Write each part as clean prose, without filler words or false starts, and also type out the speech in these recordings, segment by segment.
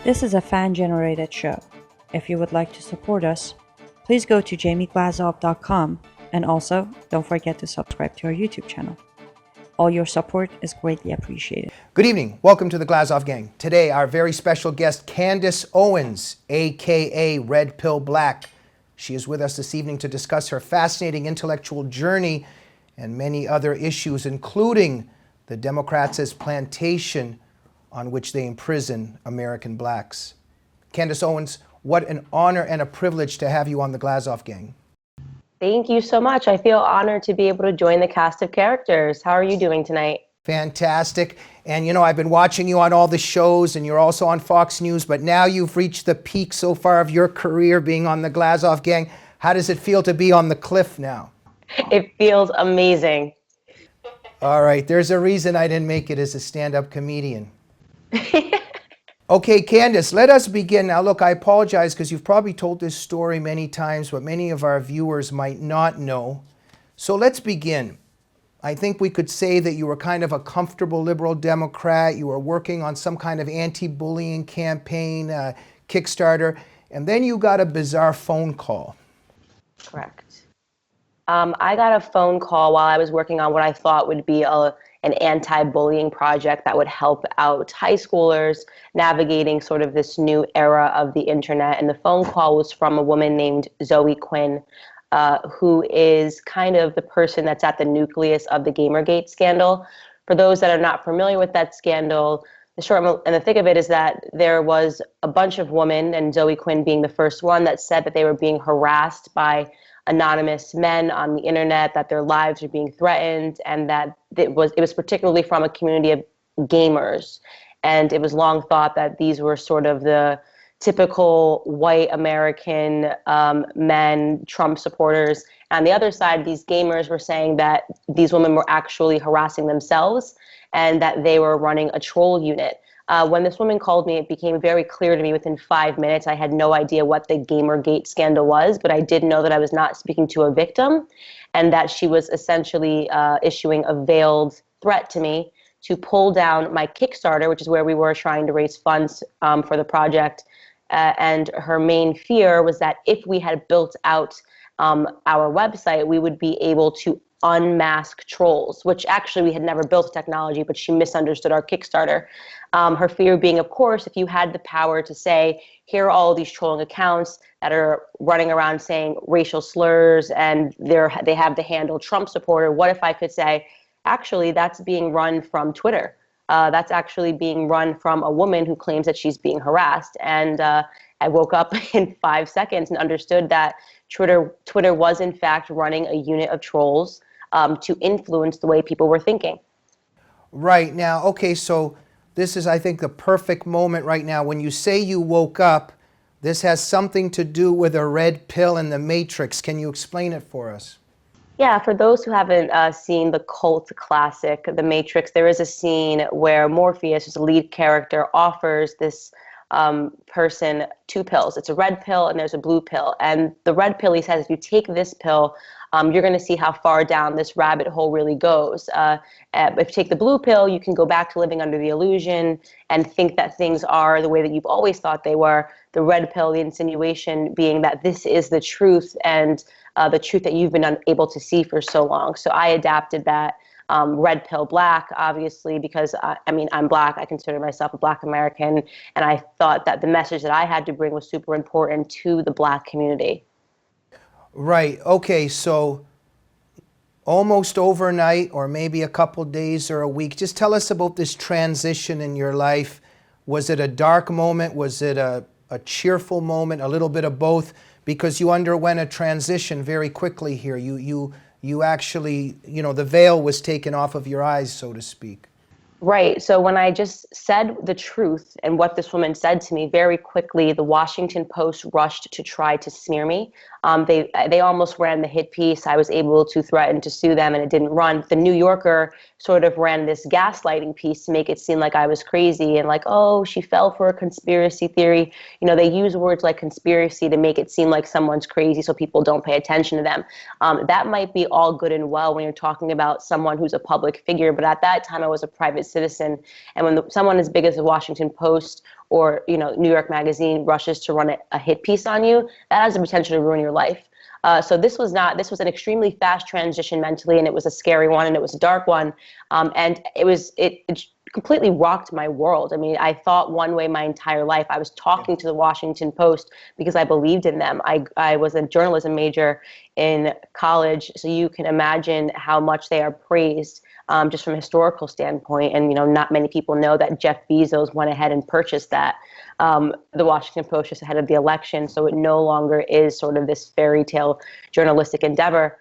This is a fan-generated show. If you would like to support us, please go to jamieglazov.com, and also don't forget to subscribe to our YouTube channel. All your support is greatly appreciated. Good evening. Welcome to the Glazov Gang. Today, our very special guest, Candice Owens, aka RedPillBlack. She is with us this evening to discuss her fascinating intellectual journey and many other issues, including the Democrats' plantation on which they imprison American blacks. Candice Owens, what an honor and a privilege to have you on the Glazov Gang. Thank you so much. I feel honored to be able to join the cast of characters. How are you doing tonight? Fantastic. And you know, I've been watching you on all the shows, and you're also on Fox News, but now you've reached the peak so far of your career being on the Glazov Gang. How does it feel to be on the cliff now? It feels amazing. All right, there's a reason I didn't make it as a stand-up comedian. Okay, Candice, let us begin. Now, look, I apologize because you've probably told this story many times, but many of our viewers might not know. So let's begin. I think we could say that you were kind of a comfortable liberal Democrat. You were working on some kind of anti-bullying campaign, Kickstarter, and then you got a bizarre phone call. Correct. I got a phone call while I was working on what I thought would be an anti-bullying project that would help out high schoolers navigating sort of this new era of the internet. And the phone call was from a woman named Zoe Quinn, who is kind of the person that's at the nucleus of the Gamergate scandal. For those that are not familiar with that scandal, the short and the thick of it is that there was a bunch of women, and Zoe Quinn being the first one, that said that they were being harassed by anonymous men on the internet, that their lives are being threatened, and that it was particularly from a community of gamers. And it was long thought that these were sort of the typical white American men, Trump supporters. And on the other side, these gamers were saying that these women were actually harassing themselves and that they were running a troll unit. When this woman called me, it became very clear to me within 5 minutes. I had no idea what the Gamergate scandal was, but I did know that I was not speaking to a victim and that she was essentially issuing a veiled threat to me to pull down my Kickstarter, which is where we were trying to raise funds for the project. And her main fear was that if we had built out our website, we would be able to unmask trolls, which actually we had never built technology, but she misunderstood our Kickstarter. Her fear being, of course, if you had the power to say, here are all these trolling accounts that are running around saying racial slurs and they have the handle Trump supporter, what if I could say, actually, that's being run from Twitter. That's actually being run from a woman who claims that she's being harassed. And I woke up in 5 seconds and understood that Twitter was, in fact, running a unit of trolls to influence the way people were thinking. Right. Now, okay, so this is, I think, the perfect moment right now. When you say you woke up, this has something to do with a red pill in the Matrix. Can you explain it for us? Yeah, for those who haven't seen the cult classic, The Matrix, there is a scene where Morpheus, who's the lead character, offers this person 2 pills. It's a red pill and there's a blue pill. And the red pill, he says, if you take this pill, you're going to see how far down this rabbit hole really goes. If you take the blue pill, you can go back to living under the illusion and think that things are the way that you've always thought they were. The red pill, the insinuation being that this is the truth and the truth that you've been unable to see for so long. So I adapted that red pill black, obviously, because I'm black. I consider myself a black American. And I thought that the message that I had to bring was super important to the black community. Right. Okay. So almost overnight, or maybe a couple days or a week, just tell us about this transition in your life. Was it a dark moment? Was it a cheerful moment? A little bit of both? Because you underwent a transition very quickly here. You actually, you know, the veil was taken off of your eyes, so to speak. Right. So when I just said the truth and what this woman said to me, very quickly, the Washington Post rushed to try to smear me. They almost ran the hit piece. I was able to threaten to sue them, and it didn't run. The New Yorker sort of ran this gaslighting piece to make it seem like I was crazy and like, oh, she fell for a conspiracy theory. You know, they use words like conspiracy to make it seem like someone's crazy so people don't pay attention to them. That might be all good and well when you're talking about someone who's a public figure, but at that time I was a private citizen. And when someone as big as the Washington Post or, New York Magazine rushes to run a hit piece on you, that has the potential to ruin your life. So this was an extremely fast transition mentally, and it was a scary one, and it was a dark one. And it completely rocked my world. I mean, I thought one way my entire life. I was talking to the Washington Post because I believed in them. I was a journalism major in college, so you can imagine how much they are praised just from a historical standpoint. And, not many people know that Jeff Bezos went ahead and purchased that, the Washington Post, just ahead of the election. So it no longer is sort of this fairy tale journalistic endeavor.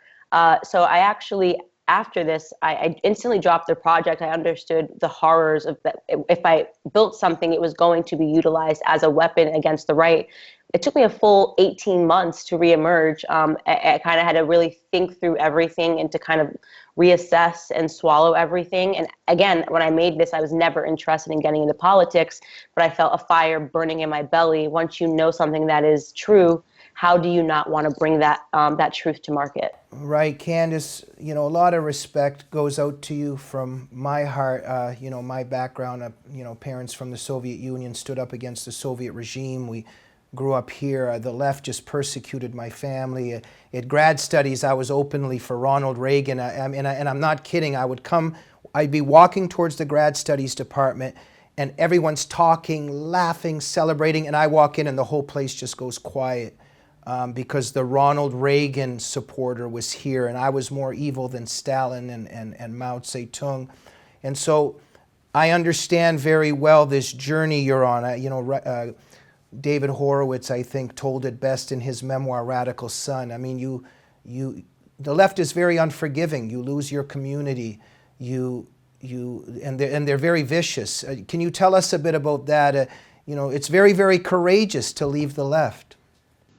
So I actually, after this, I instantly dropped the project. I understood the horrors of that. If I built something, it was going to be utilized as a weapon against the right. It took me a full 18 months to reemerge. I kind of had to really think through everything and to kind of reassess and swallow everything. And again, when I made this, I was never interested in getting into politics, but I felt a fire burning in my belly. Once you know something that is true, how do you not want to bring that truth to market? Right, Candace, a lot of respect goes out to you from my heart. My background, parents from the Soviet Union stood up against the Soviet regime. We grew up here. The left just persecuted my family. At grad studies, I was openly for Ronald Reagan. And I'm not kidding. I'd be walking towards the grad studies department, and everyone's talking, laughing, celebrating, and I walk in and the whole place just goes quiet. Because the Ronald Reagan supporter was here, and I was more evil than Stalin and Mao Zedong. And so I understand very well this journey you're on. David Horowitz, I think, told it best in his memoir, Radical Son. I mean, the left is very unforgiving. You lose your community. And they're very vicious. Can you tell us a bit about that? It's very, very courageous to leave the left.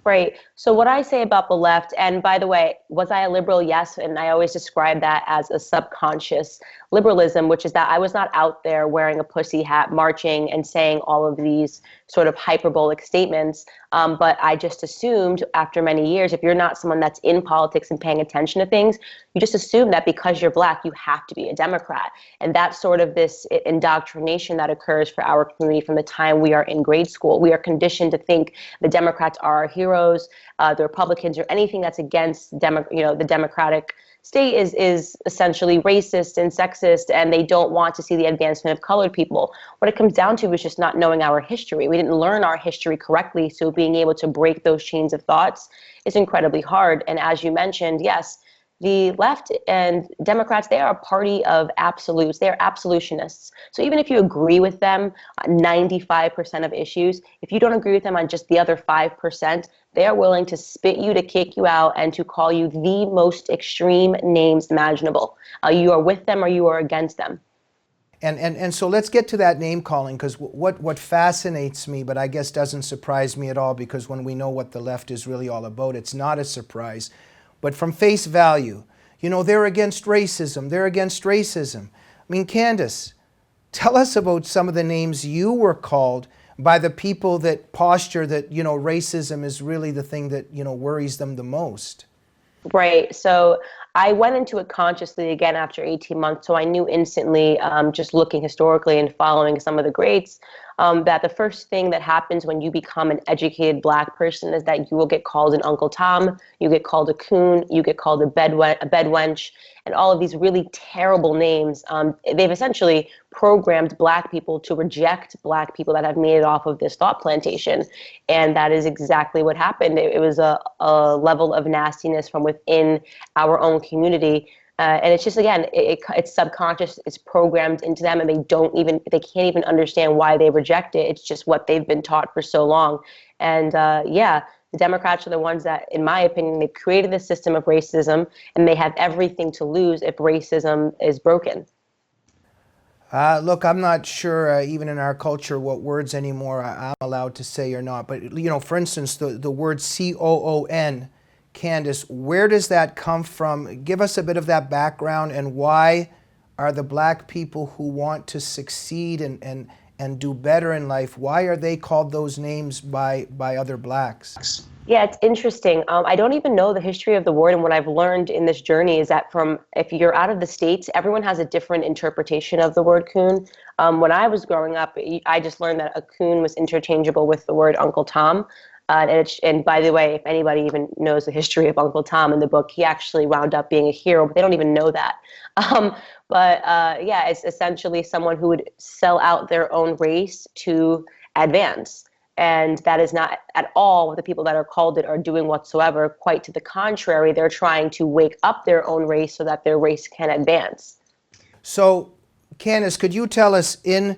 Right. So what I say about the left, and by the way, was I a liberal? Yes. And I always describe that as a subconscious liberalism, which is that I was not out there wearing a pussy hat, marching and saying all of these sort of hyperbolic statements. But I just assumed after many years, if you're not someone that's in politics and paying attention to things, you just assume that because you're Black, you have to be a Democrat. And that's sort of this indoctrination that occurs for our community from the time we are in grade school. We are conditioned to think the Democrats are our heroes, the Republicans, or anything that's against the Democratic state is essentially racist and sexist, and they don't want to see the advancement of colored people. What it comes down to is just not knowing our history. We didn't learn our history correctly, so being able to break those chains of thoughts is incredibly hard. And as you mentioned, yes, the left and Democrats, they are a party of absolutes. They are absolutionists. So even if you agree with them on 95% of issues, if you don't agree with them on just the other 5%, they are willing to spit you, to kick you out, and to call you the most extreme names imaginable. You are with them or you are against them. And so let's get to that name calling, because what fascinates me, but I guess doesn't surprise me at all, because when we know what the left is really all about, it's not a surprise. But from face value, they're against racism. They're against racism. I mean, Candace, tell us about some of the names you were called by the people that posture that, racism is really the thing that, worries them the most. Right. So I went into it consciously again after 18 months. So I knew instantly, just looking historically and following some of the greats, that the first thing that happens when you become an educated Black person is that you will get called an Uncle Tom, you get called a Coon, you get called a bedwench, and all of these really terrible names. They've essentially programmed Black people to reject Black people that have made it off of this thought plantation. And that is exactly what happened. It was a level of nastiness from within our own community. And it's just, again, it's subconscious, it's programmed into them, and they can't even understand why they reject it. It's just what they've been taught for so long. And the Democrats are the ones that, in my opinion, they've created this system of racism, and they have everything to lose if racism is broken. Look, I'm not sure, even in our culture, what words anymore I'm allowed to say or not. But, for instance, the word COON, Candace, where does that come from? Give us a bit of that background, and why are the Black people who want to succeed and and do better in life, why are they called those names by other blacks? Yeah, it's interesting. I don't even know the history of the word, and what I've learned in this journey is that if you're out of the States, everyone has a different interpretation of the word coon. When I was growing up, I just learned that a coon was interchangeable with the word Uncle Tom. And by the way, if anybody even knows the history of Uncle Tom in the book, he actually wound up being a hero, but they don't even know that. Yeah, it's essentially someone who would sell out their own race to advance. And that is not at all what the people that are called it are doing whatsoever. Quite to the contrary, they're trying to wake up their own race so that their race can advance. So, Candace, could you tell us in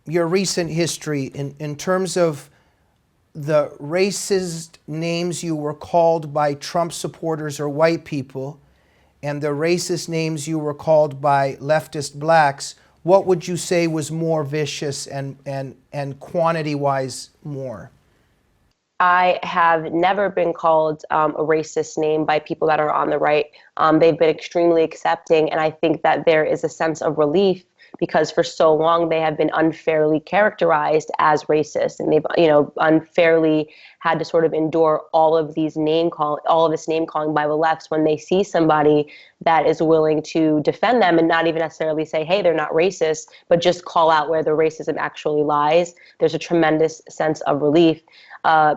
your recent history, in terms of the racist names you were called by Trump supporters or white people, and the racist names you were called by leftist blacks, what would you say was more vicious and quantity-wise more? I have never been called a racist name by people that are on the right. They've been extremely accepting, and I think that there is a sense of relief because for so long they have been unfairly characterized as racist, and they've unfairly had to sort of endure all of this name calling by the lefts when they see somebody that is willing to defend them and not even necessarily say, hey, they're not racist, but just call out where the racism actually lies. There's a tremendous sense of relief.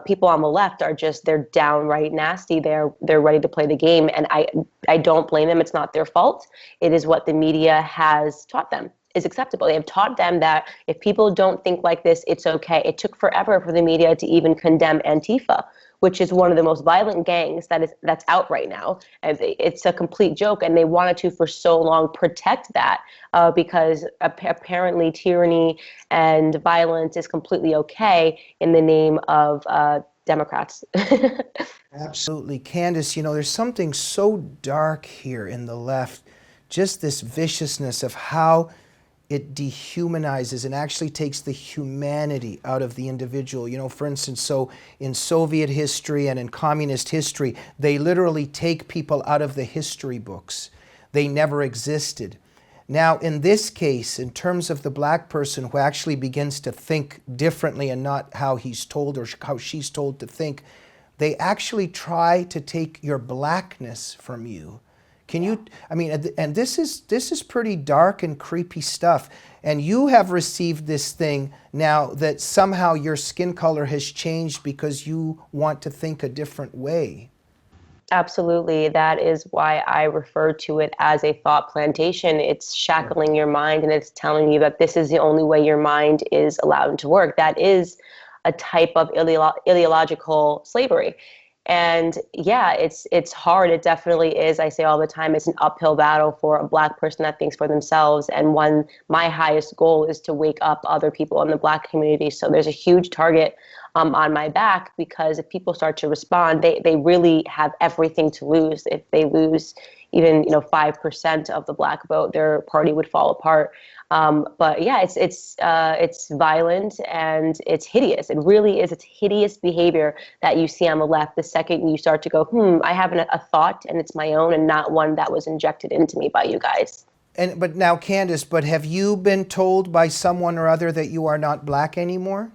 People on the left they're downright nasty. They're ready to play the game, and I don't blame them. It's not their fault. It is what the media has taught them is acceptable. They have taught them that if people don't think like this, it's okay. It took forever for the media to even condemn Antifa, which is one of the most violent gangs that's out right now. It's a complete joke, and they wanted to for so long protect that because apparently tyranny and violence is completely okay in the name of Democrats. Absolutely. Candace, there's something so dark here in the left, just this viciousness of how it dehumanizes and actually takes the humanity out of the individual. For instance, so in Soviet history and in communist history, they literally take people out of the history books. They never existed. Now, in this case, in terms of the black person who actually begins to think differently and not how he's told or how she's told to think, they actually try to take your blackness from you. Can you, and this is pretty dark and creepy stuff. And you have received this thing now that somehow your skin color has changed because you want to think a different way. Absolutely. That is why I refer to it as a thought plantation. It's shackling your mind, and it's telling you that this is the only way your mind is allowed to work. That is a type of ideological slavery. And yeah, it's hard. It definitely is. I say all the time, it's an uphill battle for a black person that thinks for themselves. And my highest goal is to wake up other people in the black community. So there's a huge target on my back, because if people start to respond, they really have everything to lose. If they lose even 5% of the black vote, their party would fall apart. But yeah, it's violent and it's hideous. It really is. It's hideous behavior that you see on the left the second you start to go, I have a thought and it's my own and not one that was injected into me by you guys. But now, Candace, have you been told by someone or other that you are not black anymore?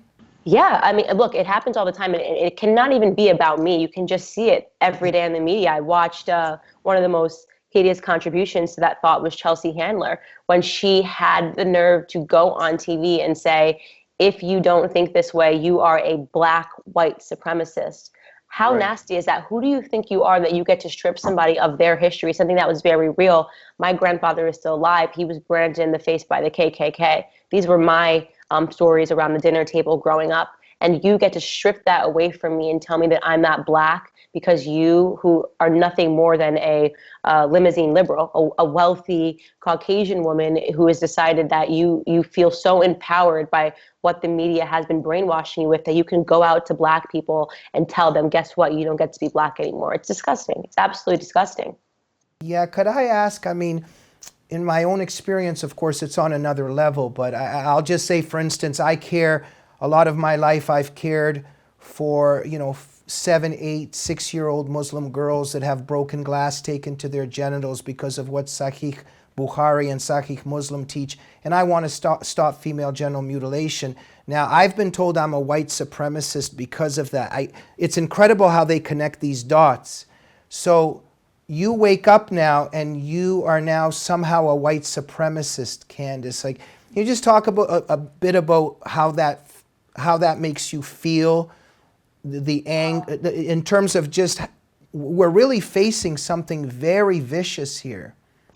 Yeah, look, it happens all the time, and it cannot even be about me. You can just see it every day in the media. I watched one of the most hideous contributions to that thought was Chelsea Handler, when she had the nerve to go on TV and say, if you don't think this way, you are a black white supremacist. How nasty is that? Who do you think you are that you get to strip somebody of their history, something that was very real? My grandfather is still alive. He was branded in the face by the KKK. These were my stories around the dinner table growing up. And you get to strip that away from me and tell me that I'm not black because you, who are nothing more than a limousine liberal, a wealthy Caucasian woman who has decided that you feel so empowered by what the media has been brainwashing you with, that you can go out to black people and tell them, guess what, you don't get to be black anymore. It's disgusting. It's absolutely disgusting. Yeah, could I ask, in my own experience, of course, it's on another level, but I'll just say, for instance, I care a lot of my life. I've cared for, 7, 8, 6-year-old Muslim girls that have broken glass taken to their genitals because of what Sahih Bukhari and Sahih Muslim teach, and I want to stop female genital mutilation. Now, I've been told I'm a white supremacist because of that. It's incredible how they connect these dots. So you wake up now and you are now somehow a white supremacist, Candace. Like, can you just talk about a bit about how that makes you feel, in terms of just, we're really facing something very vicious here.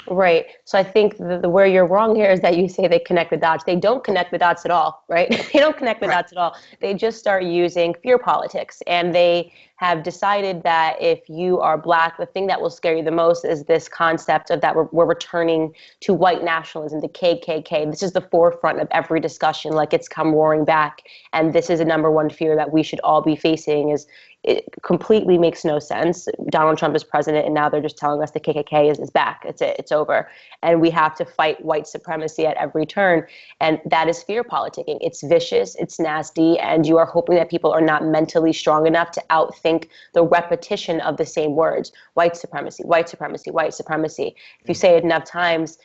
Right. So I think where you're wrong here is that you say they connect the dots. They don't connect the dots at all, right? They don't connect the dots at all. They just start using fear politics. And they have decided that if you are Black, the thing that will scare you the most is this concept of that we're returning to white nationalism, the KKK. This is the forefront of every discussion, like it's come roaring back. And this is a number one fear that we should all be facing. Is it completely makes no sense. Donald Trump is president, and now they're just telling us the KKK is back. It's over. And we have to fight white supremacy at every turn. And that is fear politicking. It's vicious, it's nasty, and you are hoping that people are not mentally strong enough to outthink the repetition of the same words. White supremacy, white supremacy, white supremacy. If you say it enough times,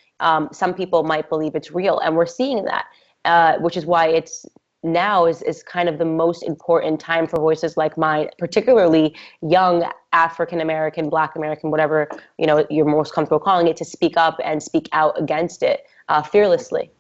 some people might believe it's real. And we're seeing that, which is why it's now is kind of the most important time for voices like mine, particularly young African American, Black American, whatever you're most comfortable calling it, to speak up and speak out against it fearlessly.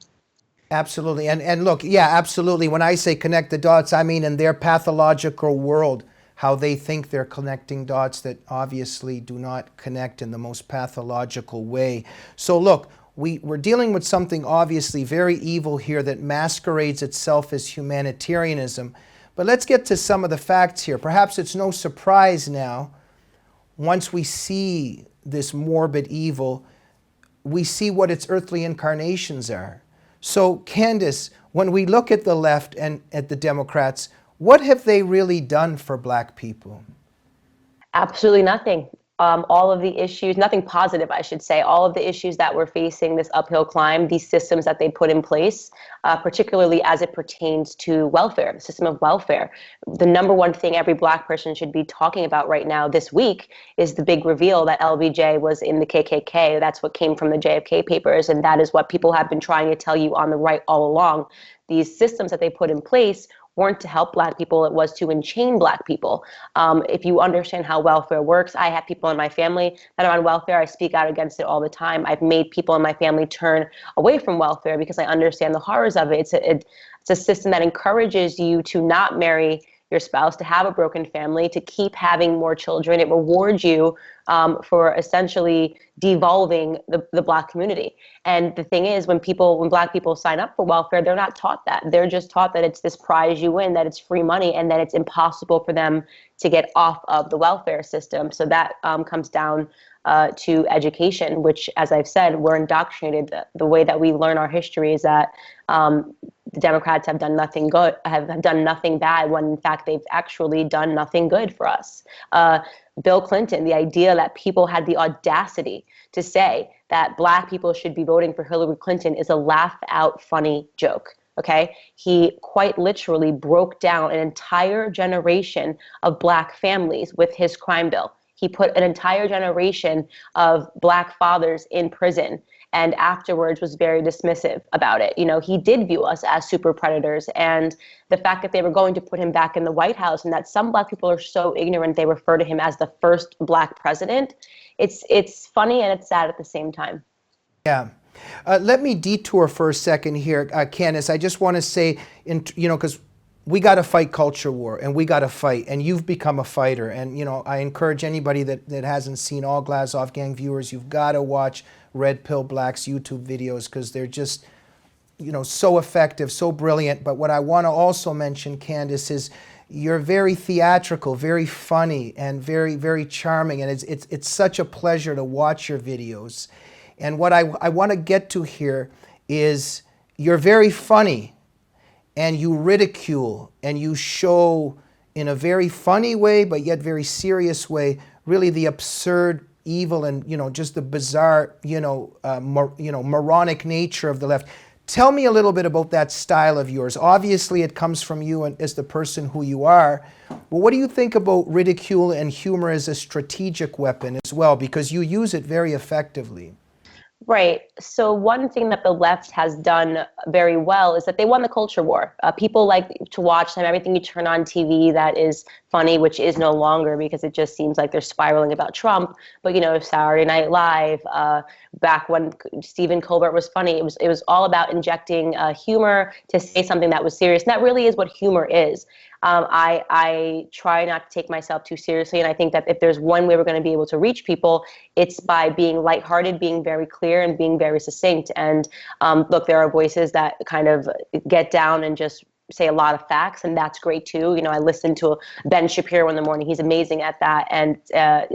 Absolutely. And look, yeah, absolutely. When I say connect the dots, I mean in their pathological world, how they think they're connecting dots that obviously do not connect in the most pathological way. So look, we're dealing with something obviously very evil here that masquerades itself as humanitarianism. But let's get to some of the facts here. Perhaps it's no surprise now, once we see this morbid evil, we see what its earthly incarnations are. So, Candace, when we look at the left and at the Democrats, what have they really done for Black people? Absolutely nothing. All of the issues, nothing positive, I should say, all of the issues that we're facing, this uphill climb, these systems that they put in place, particularly as it pertains to welfare, the system of welfare. The number one thing every Black person should be talking about right now this week is the big reveal that LBJ was in the KKK. That's what came from the JFK papers, and that is what people have been trying to tell you on the right all along. These systems that they put in place weren't to help Black people, it was to enchain Black people. If you understand how welfare works, I have people in my family that are on welfare. I speak out against it all the time. I've made people in my family turn away from welfare because I understand the horrors of it. It's a system that encourages you to not marry your spouse, to have a broken family, to keep having more children. It rewards you for essentially devolving the Black community. And the thing is, when Black people sign up for welfare, they're not taught that. They're just taught that it's this prize you win, that it's free money, and that it's impossible for them to get off of the welfare system. So that comes down to education, which, as I've said, we're indoctrinated. The way that we learn our history is that the Democrats have done nothing good, have done nothing bad, when in fact they've actually done nothing good for us. Bill Clinton, the idea that people had the audacity to say that Black people should be voting for Hillary Clinton is a laugh-out funny joke. Okay, he quite literally broke down an entire generation of Black families with his crime bill. He put an entire generation of Black fathers in prison, and afterwards was very dismissive about it. He did view us as super predators, and the fact that they were going to put him back in the White House, and that some Black people are so ignorant they refer to him as the first Black president, it's funny and it's sad at the same time. Yeah. Let me detour for a second here, Candace. I just want to say, because we got to fight culture war, and we got to fight, and you've become a fighter. And, I encourage anybody that hasn't seen, all Glazov Gang viewers, you've got to watch RedPillBlack's YouTube videos, because they're just, so effective, so brilliant. But what I want to also mention, Candace, is you're very theatrical, very funny, and very, very charming. And it's such a pleasure to watch your videos. And what I want to get to here is you're very funny, and you ridicule, and you show in a very funny way, but yet very serious way, really the absurd, evil, and just the bizarre, moronic nature of the left. Tell me a little bit about that style of yours. Obviously, it comes from you and as the person who you are. But what do you think about ridicule and humor as a strategic weapon as well? Because you use it very effectively. Right. So one thing that the left has done very well is that they won the culture war. People like to watch them. Everything you turn on TV that is funny, which is no longer because it just seems like they're spiraling about Trump. But Saturday Night Live, back when Stephen Colbert was funny, it was all about injecting humor to say something that was serious. And that really is what humor is. I try not to take myself too seriously, and I think that if there's one way we're going to be able to reach people, it's by being lighthearted, being very clear, and being very succinct. And look, there are voices that kind of get down and just say a lot of facts, and that's great too. I listen to Ben Shapiro in the morning. He's amazing at that. And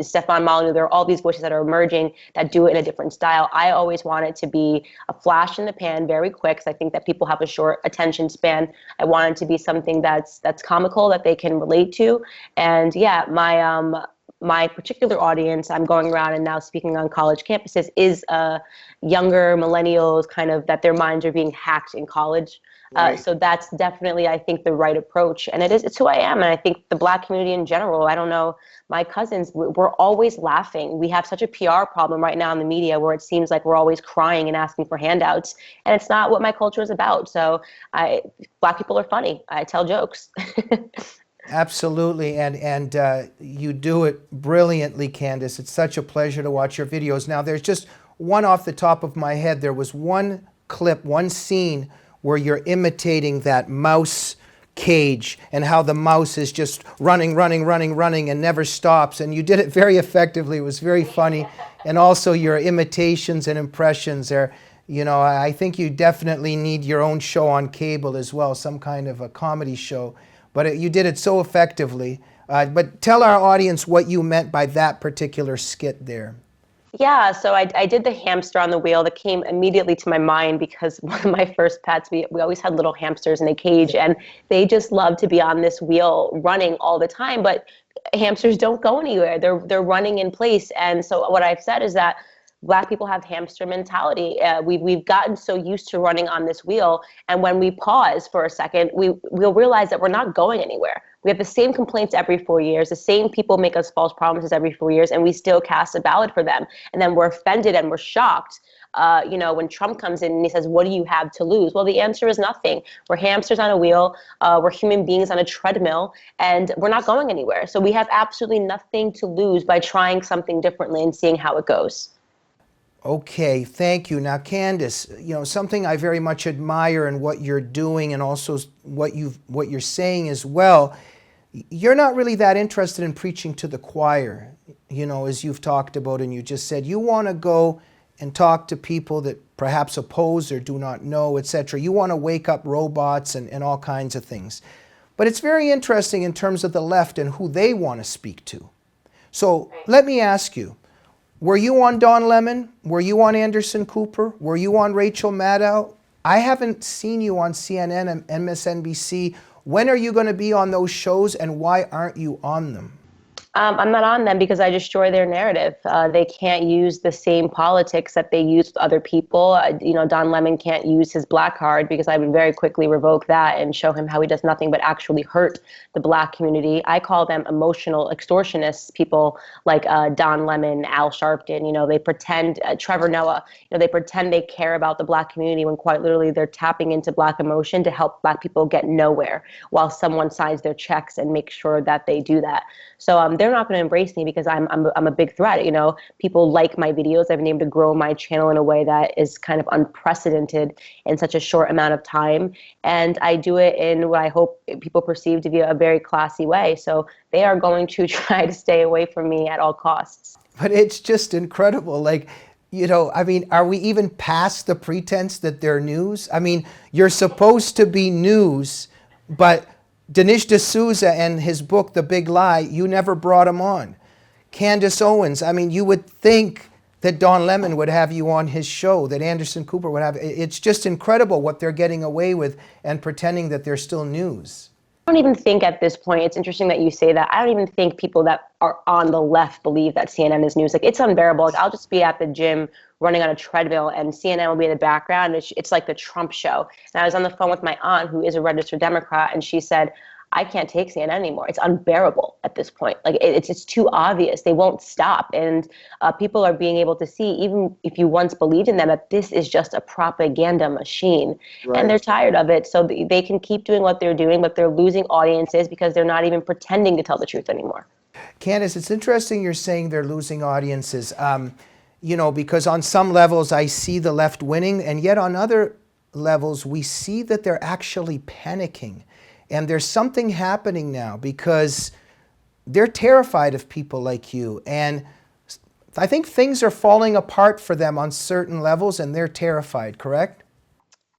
Stefan Molyneux, there are all these voices that are emerging that do it in a different style. I always want it to be a flash in the pan, very quick, because I think that people have a short attention span. I want it to be something that's comical, that they can relate to. And yeah, my particular audience, I'm going around and now speaking on college campuses, is younger millennials, kind of that their minds are being hacked in college. Right. So that's definitely, I think, the right approach. And it's who I am. And I think the Black community in general, I don't know, my cousins, we're always laughing. We have such a PR problem right now in the media where it seems like we're always crying and asking for handouts. And it's not what my culture is about. So Black people are funny. I tell jokes. Absolutely, and you do it brilliantly, Candace. It's such a pleasure to watch your videos. Now, there's just one off the top of my head. There was one clip, one scene where you're imitating that mouse cage and how the mouse is just running and never stops. And you did it very effectively. It was very funny. And also your imitations and impressions are, I think you definitely need your own show on cable as well, some kind of a comedy show. But you did it so effectively. But tell our audience what you meant by that particular skit there. Yeah, so I did the hamster on the wheel. That came immediately to my mind because one of my first pets, we always had little hamsters in a cage, and they just love to be on this wheel running all the time. But hamsters don't go anywhere. They're running in place. And so what I've said is that Black people have hamster mentality. We've gotten so used to running on this wheel, and when we pause for a second, we'll realize that we're not going anywhere. We have the same complaints every 4 years. The same people make us false promises every 4 years, and we still cast a ballot for them. And then we're offended and we're shocked. When Trump comes in and he says, "What do you have to lose?" Well, the answer is nothing. We're hamsters on a wheel. We're human beings on a treadmill, and we're not going anywhere. So we have absolutely nothing to lose by trying something differently and seeing how it goes. Okay, thank you. Now, Candace, something I very much admire in what you're doing and also what you're saying as well, you're not really that interested in preaching to the choir, as you've talked about and you just said. You want to go and talk to people that perhaps oppose or do not know, etc. You want to wake up robots and all kinds of things. But it's very interesting in terms of the left and who they want to speak to. So let me ask you, were you on Don Lemon? Were you on Anderson Cooper? Were you on Rachel Maddow? I haven't seen you on CNN and MSNBC. When are you going to be on those shows, and why aren't you on them? I'm not on them because I destroy their narrative. They can't use the same politics that they use with other people. Don Lemon can't use his Black card because I would very quickly revoke that and show him how he does nothing but actually hurt the Black community. I call them emotional extortionists, people like Don Lemon, Al Sharpton. They pretend, Trevor Noah, they pretend they care about the Black community when quite literally they're tapping into Black emotion to help Black people get nowhere while someone signs their checks and makes sure that they do that. So they're not going to embrace me because I'm a big threat. People like my videos. I've been able to grow my channel in a way that is kind of unprecedented in such a short amount of time. And I do it in what I hope people perceive to be a very classy way. So they are going to try to stay away from me at all costs. But it's just incredible. Are we even past the pretense that they're news? You're supposed to be news, but Dinesh D'Souza and his book, The Big Lie, you never brought him on. Candace Owens, you would think that Don Lemon would have you on his show, that Anderson Cooper would have. It's just incredible what they're getting away with and pretending that they're still news. I don't even think at this point, it's interesting that you say that. I don't even think people that are on the left believe that CNN is news. It's unbearable. I'll just be at the gym running on a treadmill and CNN will be in the background. It's like the Trump show. And I was on the phone with my aunt, who is a registered Democrat, and she said, I can't take CNN anymore. It's unbearable at this point. Like it's too obvious. They won't stop. And people are being able to see, even if you once believed in them, that this is just a propaganda machine. Right. And they're tired of it. So they can keep doing what they're doing, but they're losing audiences because they're not even pretending to tell the truth anymore. Candace, it's interesting you're saying they're losing audiences. You know, because on some levels I see the left winning, and yet on other levels we see that they're actually panicking. And there's something happening now because they're terrified of people like you. And I think things are falling apart for them on certain levels, and they're terrified, correct?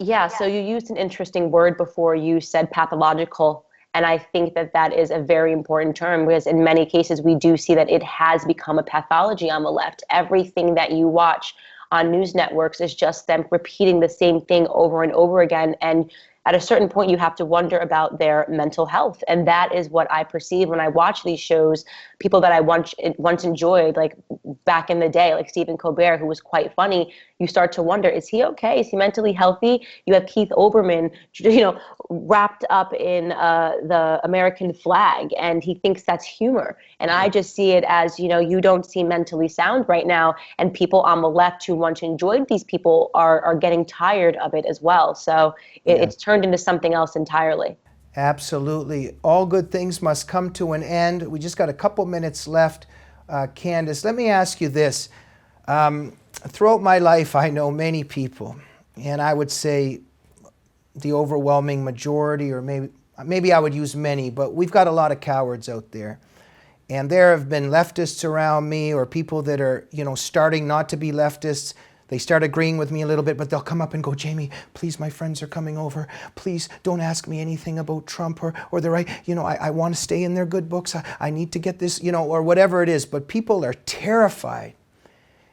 Yeah, so you used an interesting word before. You said pathological. And I think that that is a very important term, because in many cases we do see that it has become a pathology on the left. Everything that you watch on news networks is just them repeating the same thing over and over again. And at a certain point, you have to wonder about their mental health. And that is what I perceive when I watch these shows. People that I once enjoyed, like back in the day, like Stephen Colbert, who was quite funny, you start to wonder, is he okay? Is he mentally healthy? You have Keith Olbermann, wrapped up in the American flag, and he thinks that's humor. And I just see it as, you don't seem mentally sound right now. And people on the left who once enjoyed these people are getting tired of it as well. So it's turned into something else entirely. Absolutely. All good things must come to an end. We just got a couple minutes left. Candace, let me ask you this. Throughout my life, I know many people, and I would say the overwhelming majority, or maybe I would use many, but we've got a lot of cowards out there. And there have been leftists around me, or people that are, starting not to be leftists. They start agreeing with me a little bit, but they'll come up and go, Jamie, please, my friends are coming over. Please don't ask me anything about Trump or the right. I want to stay in their good books. I need to get this, or whatever it is. But people are terrified.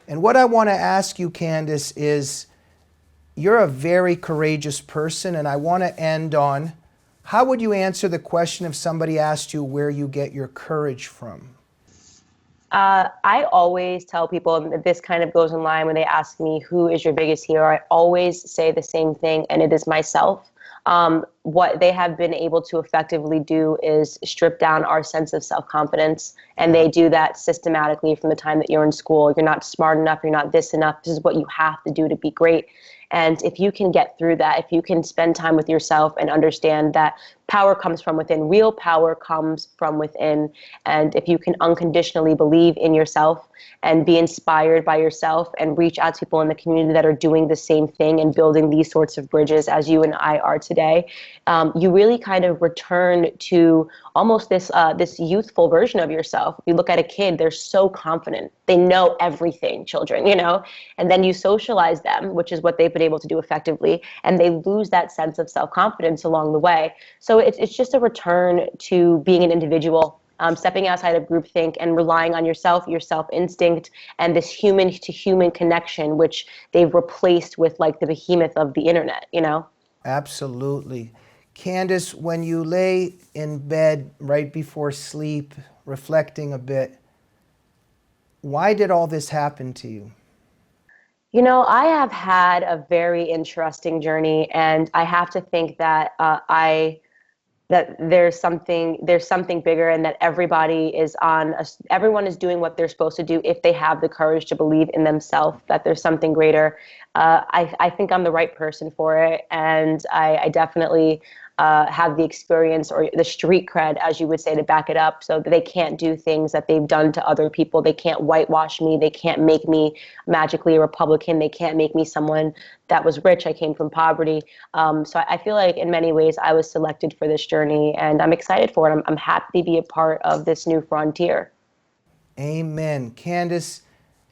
And what I want to ask you, Candace, is you're a very courageous person, and I want to end on, how would you answer the question if somebody asked you where you get your courage from? I always tell people, and this kind of goes in line when they ask me, who is your biggest hero? I always say the same thing, and it is myself. What they have been able to effectively do is strip down our sense of self-confidence, and they do that systematically from the time that you're in school. You're not smart enough, you're not this enough, this is what you have to do to be great. And if you can get through that, if you can spend time with yourself and understand that power comes from within, real power comes from within, and if you can unconditionally believe in yourself and be inspired by yourself and reach out to people in the community that are doing the same thing and building these sorts of bridges as you and I are today, you really kind of return to almost this youthful version of yourself. If you look at a kid, they're so confident. They know everything, children, and then you socialize them, which is what they've been able to do effectively, and they lose that sense of self-confidence along the way. So it's just a return to being an individual, stepping outside of groupthink and relying on yourself, your self-instinct, and this human-to-human connection, which they've replaced with like the behemoth of the internet, Absolutely. Candace, when you lay in bed right before sleep, reflecting a bit, why did all this happen to you? I have had a very interesting journey, and I have to think that that there's something bigger, and that everyone is doing what they're supposed to do if they have the courage to believe in themselves, that there's something greater. I think I'm the right person for it, and I definitely have the experience or the street cred, as you would say, to back it up, so that they can't do things that they've done to other people. They can't whitewash me. They can't make me magically a Republican. They can't make me someone that was rich. I came from poverty. So I feel like in many ways I was selected for this journey, and I'm excited for it. I'm happy to be a part of this new frontier. Amen. Candace,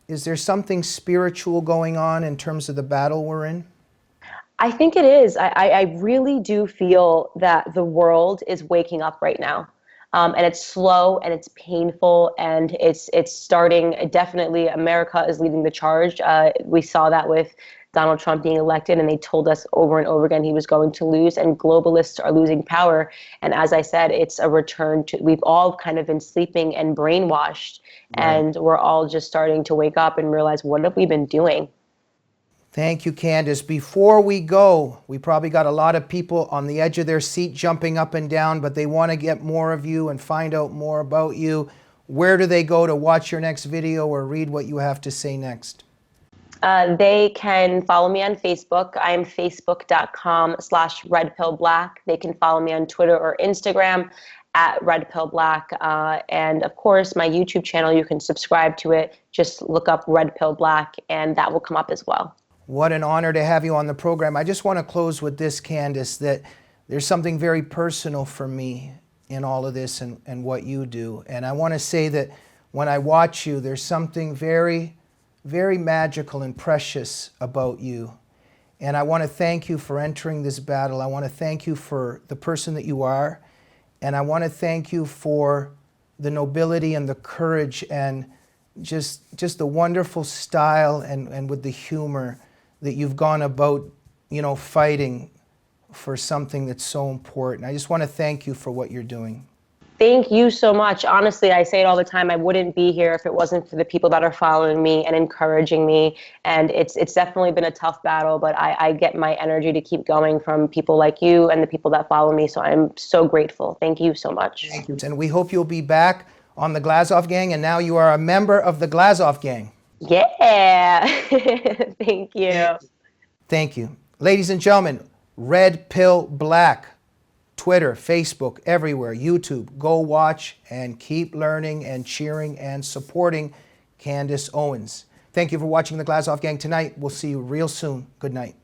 is there something spiritual going on in terms of the battle we're in? I think it is. I really do feel that the world is waking up right now. And it's slow and it's painful and it's starting. Definitely, America is leading the charge. We saw that with Donald Trump being elected, and they told us over and over again he was going to lose, and globalists are losing power. And as I said, it's a return to, we've all kind of been sleeping and brainwashed, right. And we're all just starting to wake up and realize, what have we been doing? Thank you, Candace. Before we go, we probably got a lot of people on the edge of their seat jumping up and down, but they want to get more of you and find out more about you. Where do they go to watch your next video or read what you have to say next? They can follow me on Facebook. I am facebook.com/RedPillBlack. They can follow me on Twitter or Instagram at RedPillBlack. And of course, my YouTube channel, you can subscribe to it. Just look up RedPillBlack and that will come up as well. What an honor to have you on the program. I just want to close with this, Candace, that there's something very personal for me in all of this and what you do. And I want to say that when I watch you, there's something very, very magical and precious about you. And I want to thank you for entering this battle. I want to thank you for the person that you are. And I want to thank you for the nobility and the courage and just the wonderful style and with the humor that you've gone about, you know, fighting for something that's so important. I just want to thank you for what you're doing. Thank you so much. Honestly, I say it all the time. I wouldn't be here if it wasn't for the people that are following me and encouraging me. And it's definitely been a tough battle, but I get my energy to keep going from people like you and the people that follow me. So I'm so grateful. Thank you so much. Thank you. And we hope you'll be back on the Glazov Gang. And now you are a member of the Glazov Gang. Yeah. Thank you. Thank you. Ladies and gentlemen, RedPillBlack. Twitter, Facebook, everywhere, YouTube. Go watch and keep learning and cheering and supporting Candace Owens. Thank you for watching the Glazov Gang tonight. We'll see you real soon. Good night.